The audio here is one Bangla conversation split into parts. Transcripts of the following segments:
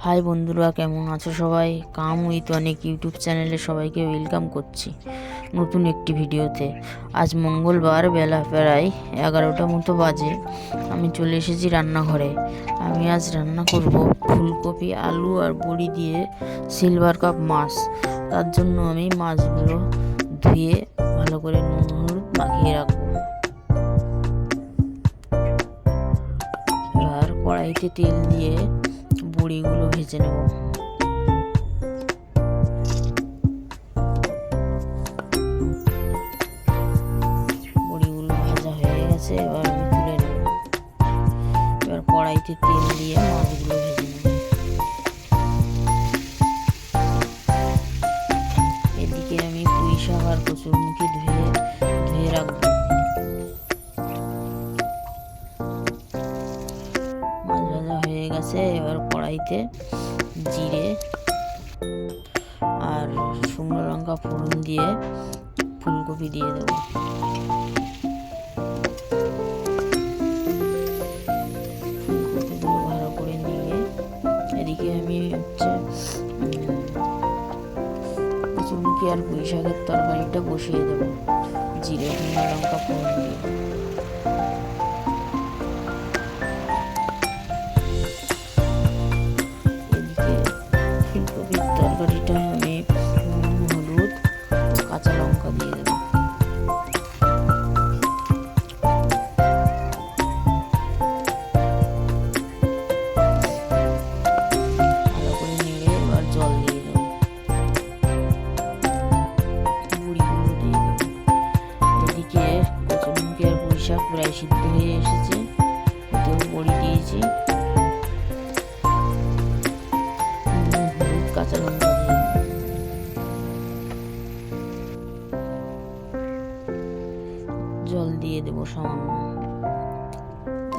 হাই বন্ধুরা, কেমন আছো সবাই? কাম উইথ অনেক ইউটিউব চ্যানেলে সবাইকে ওয়েলকাম করছি নতুন একটি ভিডিওতে। আজ মঙ্গলবার বেলা প্রায় 11টা মতো বাজে। আমি চলে এসেছি রান্নাঘরে। আমি আজ রান্না করব ফুলকপি, আলু আর বড়ি দিয়ে সিলভার কাপ মাছ। তার জন্য আমি মাছগুলো ধুয়ে ভালো করে নুন হলুদ মাখিয়ে রাখবো। এবার কড়াইতে তেল দিয়ে বড়িগুলো ভেজে নেব। বড়িগুলো ভাজা হয়ে গেছে, এবার আমি তুলে নেব। এবার কড়াইতে তেল দিয়ে মাছগুলো ভেজে নেব। এদিকে আমি পুঁই শাক আর কচুরমুখী ধুয়ে রাখবো। মাছ ভাজা হয়ে গেছে, এবার কড়াইতে জিরে আর শুকনো লঙ্কা ফোড়ন দিয়ে ফুলকপি দিয়ে দেবো। ফুলকপিগুলো ভালো করে নিয়ে এদিকে আমি কচুরমুখী আর পুঁই শাকের তরকারিটা বসিয়ে দেবো জিরে শুকনো লঙ্কা ফোড়ন দিয়ে। ফুলকপির তরকারিটা আমি হলুদ কাঁচা লঙ্কা দিয়ে দেবো। ভালো করে নেড়ে এবার জল দিয়ে দেবো। বড়িগুলো দিয়ে দেবো। এদিকে কচুরমুখী আর পুঁই শাক প্রায় সিদ্ধ হয়ে এসেছে, তো বড়ি দিয়েছি, কাঁচা লঙ্কা দিয়ে জল দিয়ে দেবো সামান্য।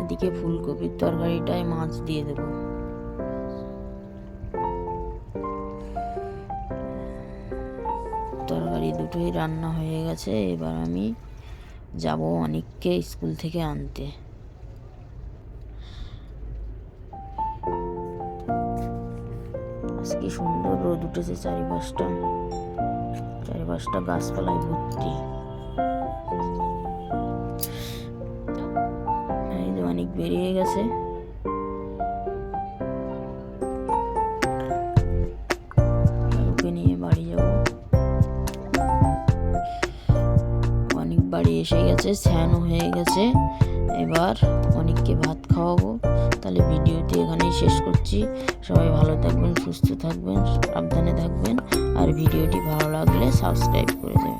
এদিকে ফুলকপির তরকারিটায় মাছ দিয়ে দেবো। তরকারি দুটোই রান্না হয়ে গেছে, এবার আমি যাব অনেককে স্কুল থেকে আনতে। আজকে সুন্দর রোদ উঠেছে, চারিপাশটা গাছপালায় ভর্তি। এই যে অনেক বেরিয়ে গেছে। ওকে নিয়ে বাড়ি যাব। অনেক বাড়ি এসে গেছে, স্নানও হয়ে গেছে। এবার অনেককে ভাত খাওয়াবো। তাহলে ভিডিওটি এখানেই শেষ করছি। সবাই ভালো থাকবেন, সুস্থ থাকবেন, সাবধানে থাকবেন, আর ভিডিওটি ভালো লাগলে সাবস্ক্রাইব করে দেবেন।